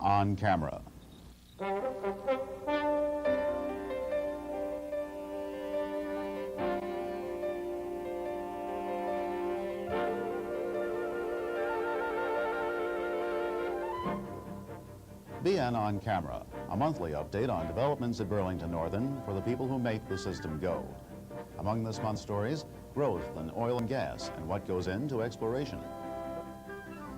On camera. BN On Camera, a monthly update on developments at Burlington Northern for the people who make the system go. Among this month's stories, growth in oil and gas and what goes into exploration.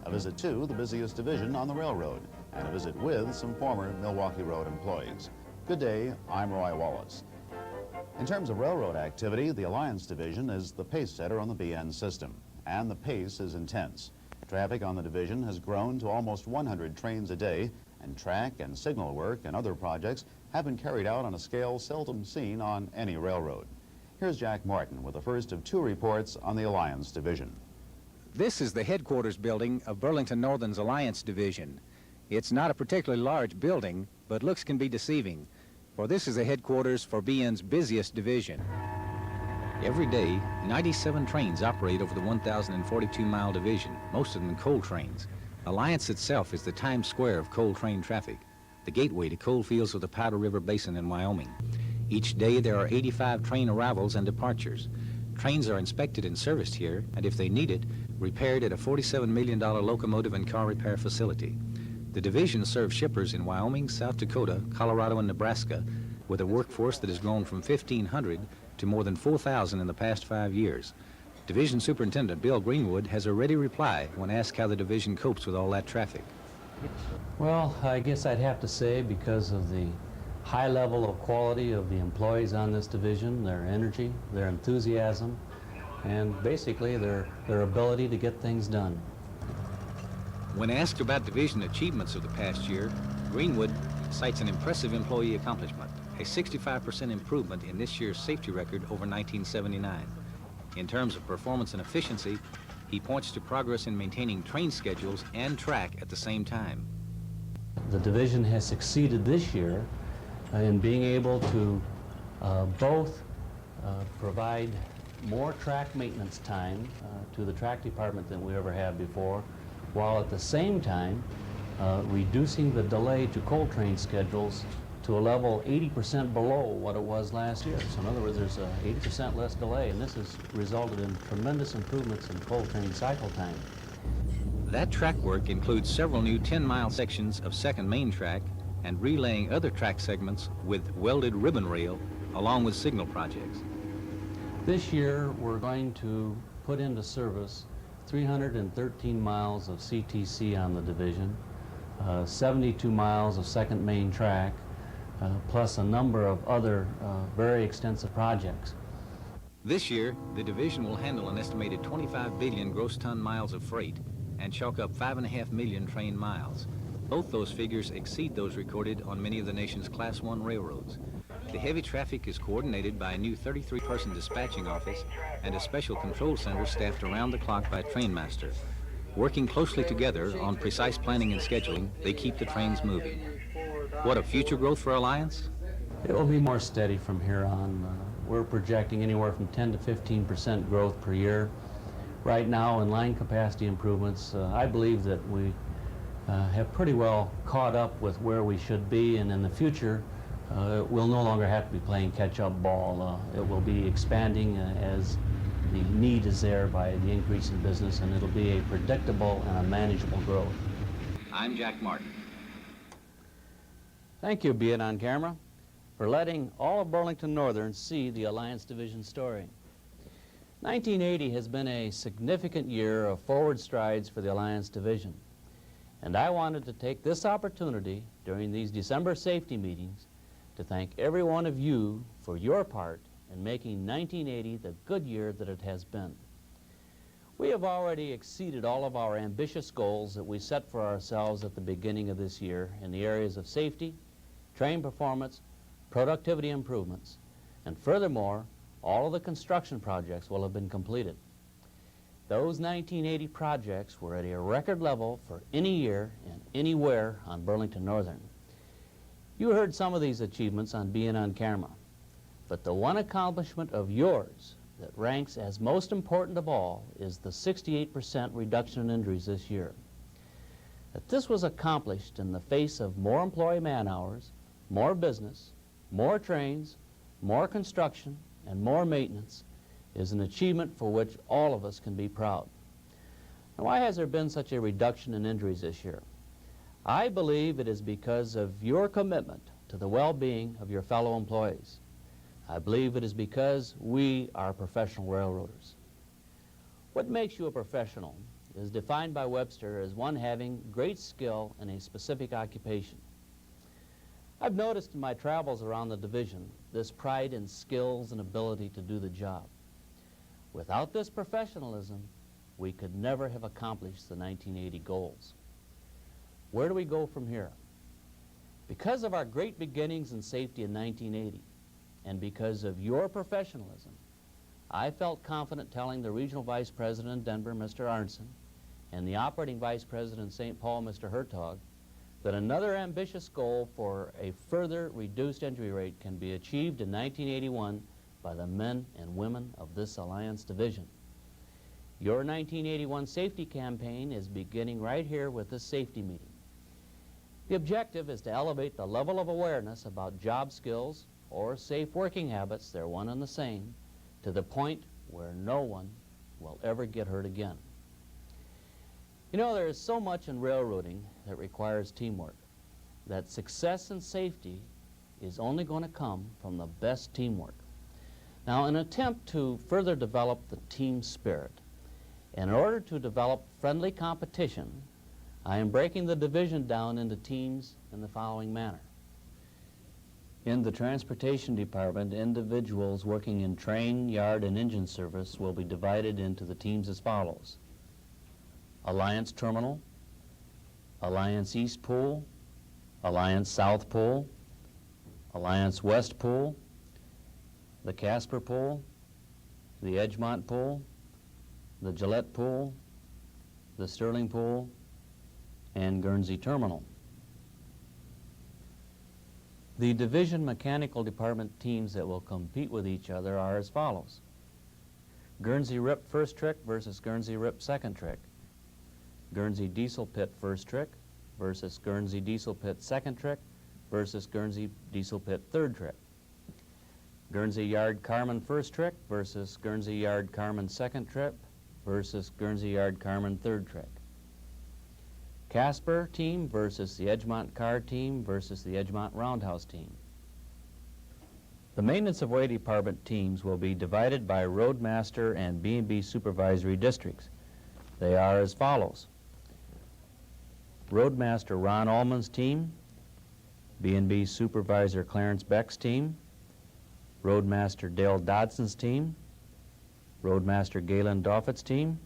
A visit to the busiest division on the railroad, and a visit with some former Milwaukee Road employees. Good day, I'm Roy Wallace. In terms of railroad activity, the Alliance Division is the pace setter on the BN system, and the pace is intense. Traffic on the division has grown to almost 100 trains a day, and track and signal work and other projects have been carried out on a scale seldom seen on any railroad. Here's Jack Martin with the first of two reports on the Alliance Division. This is the headquarters building of Burlington Northern's Alliance Division. It's not a particularly large building, but looks can be deceiving, for this is the headquarters for BN's busiest division. Every day, 97 trains operate over the 1,042-mile division, most of them coal trains. Alliance itself is the Times Square of coal train traffic, the gateway to coal fields of the Powder River Basin in Wyoming. Each day there are 85 train arrivals and departures. Trains are inspected and serviced here, and if they need it, repaired at a $47 million locomotive and car repair facility. The division serves shippers in Wyoming, South Dakota, Colorado, and Nebraska, with a workforce that has grown from 1,500 to more than 4,000 in the past 5 years. Division Superintendent Bill Greenwood has a ready reply when asked how the division copes with all that traffic. Well, I guess I'd have to say because of the high level of quality of the employees on this division, their energy, their enthusiasm, and basically their ability to get things done. When asked about division achievements of the past year, Greenwood cites an impressive employee accomplishment, a 65% improvement in this year's safety record over 1979. In terms of performance and efficiency, he points to progress in maintaining train schedules and track at the same time. The division has succeeded this year in being able to both provide more track maintenance time to the track department than we ever have before, while at the same time reducing the delay to coal train schedules to a level 80% below what it was last year. So in other words, there's 80% less delay, and this has resulted in tremendous improvements in coal train cycle time. That track work includes several new 10-mile sections of second main track and relaying other track segments with welded ribbon rail along with signal projects. This year we're going to put into service 313 miles of CTC on the division, 72 miles of second main track, plus a number of other very extensive projects. This year, the division will handle an estimated 25 billion gross ton miles of freight and chalk up 5.5 million train miles. Both those figures exceed those recorded on many of the nation's Class I railroads. The heavy traffic is coordinated by a new 33-person dispatching office and a special control center staffed around the clock by a trainmaster. Working closely together on precise planning and scheduling, they keep the trains moving. What a future growth for Alliance? It will be more steady from here on. We're projecting anywhere from 10 to 15% growth per year. Right now, in line capacity improvements, I believe that we have pretty well caught up with where we should be, and in the future, we'll no longer have to be playing catch-up ball. It will be expanding as the need is there by the increase in business, and it'll be a predictable and a manageable growth. I'm Jack Martin. Thank you, BN On Camera, for letting all of Burlington Northern see the Alliance Division story. 1980 has been a significant year of forward strides for the Alliance Division, and I wanted to take this opportunity during these December safety meetings to thank every one of you for your part in making 1980 the good year that it has been. We have already exceeded all of our ambitious goals that we set for ourselves at the beginning of this year in the areas of safety, train performance, productivity improvements, and furthermore, all of the construction projects will have been completed. Those 1980 projects were at a record level for any year and anywhere on Burlington Northern. You heard some of these achievements on BN On Camera, but the one accomplishment of yours that ranks as most important of all is the 68% reduction in injuries this year. that this was accomplished in the face of more employee man-hours, more business, more trains, more construction, and more maintenance is an achievement for which all of us can be proud. Now, why has there been such a reduction in injuries this year? I believe it is because of your commitment to the well-being of your fellow employees. I believe it is because we are professional railroaders. What makes you a professional is defined by Webster as one having great skill in a specific occupation. I've noticed in my travels around the division this pride in skills and ability to do the job. Without this professionalism, we could never have accomplished the 1980 goals. Where do we go from here? Because of our great beginnings in safety in 1980, and because of your professionalism, I felt confident telling the Regional Vice President in Denver, Mr. Arnson, and the Operating Vice President in St. Paul, Mr. Hertog, that another ambitious goal for a further reduced injury rate can be achieved in 1981 by the men and women of this Alliance Division. Your 1981 safety campaign is beginning right here with this safety meeting. The objective is to elevate the level of awareness about job skills or safe working habits, they're one and the same, to the point where no one will ever get hurt again. You know, there is so much in railroading that requires teamwork, that success and safety is only going to come from the best teamwork. Now, in an attempt to further develop the team spirit, in order to develop friendly competition, I am breaking the division down into teams in the following manner. In the Transportation Department, individuals working in train, yard, and engine service will be divided into the teams as follows: Alliance Terminal, Alliance East Pool, Alliance South Pool, Alliance West Pool, the Casper Pool, the Edgemont Pool, the Gillette Pool, the Sterling Pool, and Guernsey Terminal. The division mechanical department teams that will compete with each other are as follows: Guernsey Rip First Trick versus Guernsey Rip Second Trick, Guernsey Diesel Pit First Trick versus Guernsey Diesel Pit Second Trick versus Guernsey Diesel Pit Third Trick, Guernsey Yard Carman First Trick versus Guernsey Yard Carman Second Trick versus Guernsey Yard Carman Third Trick, Casper team versus the Edgemont Car team versus the Edgemont Roundhouse team. The Maintenance of Way Department teams will be divided by Roadmaster and B&B supervisory districts. They are as follows: Roadmaster Ron Allman's team, B&B Supervisor Clarence Beck's team, Roadmaster Dale Dodson's team, Roadmaster Galen Doffett's team,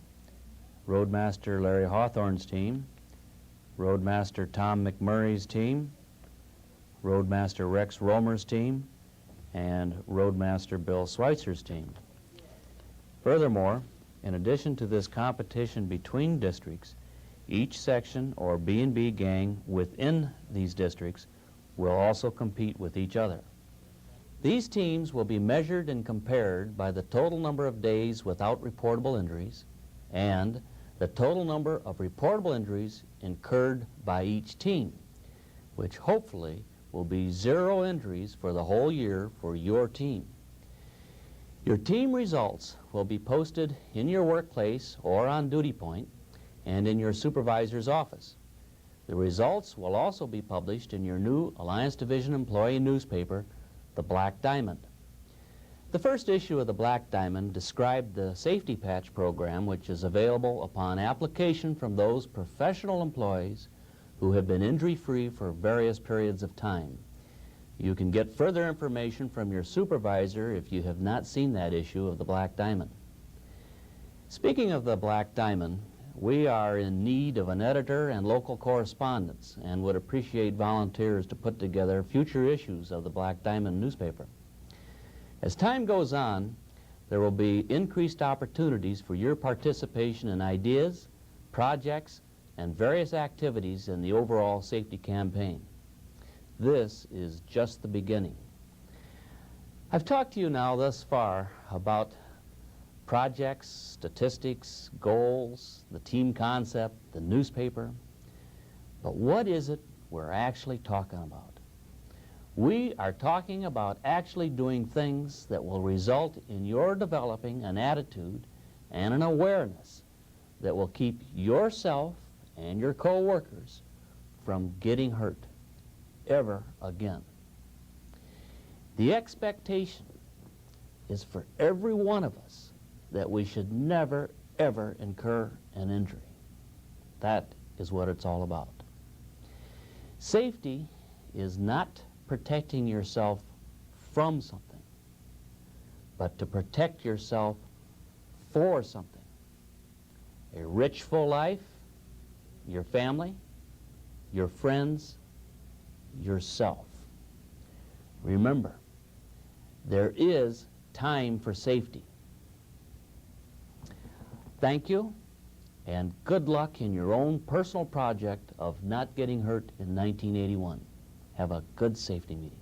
Roadmaster Larry Hawthorne's team, Roadmaster Tom McMurray's team, Roadmaster Rex Romer's team, and Roadmaster Bill Schweitzer's team. Furthermore, in addition to this competition between districts, each section or B&B gang within these districts will also compete with each other. These teams will be measured and compared by the total number of days without reportable injuries and the total number of reportable injuries incurred by each team, which hopefully will be 0 injuries for the whole year for your team. Your team results will be posted in your workplace or on duty point and in your supervisor's office. The results will also be published in your new Alliance Division employee newspaper, The Black Diamond. The first issue of The Black Diamond described the safety patch program, which is available upon application from those professional employees who have been injury-free for various periods of time. You can get further information from your supervisor if you have not seen that issue of The Black Diamond. Speaking of The Black Diamond, we are in need of an editor and local correspondents and would appreciate volunteers to put together future issues of The Black Diamond newspaper. As time goes on, there will be increased opportunities for your participation in ideas, projects, and various activities in the overall safety campaign. This is just the beginning. I've talked to you now thus far about projects, statistics, goals, the team concept, the newspaper. But what is it we're actually talking about? We are talking about actually doing things that will result in your developing an attitude and an awareness that will keep yourself and your co-workers from getting hurt ever again. The expectation is for every one of us that we should never, ever incur an injury. That is what it's all about. Safety is not protecting yourself from something, but to protect yourself for something. A rich, full life, your family, your friends, yourself. Remember, there is time for safety. Thank you, and good luck in your own personal project of not getting hurt in 1981. Have a good safety meeting.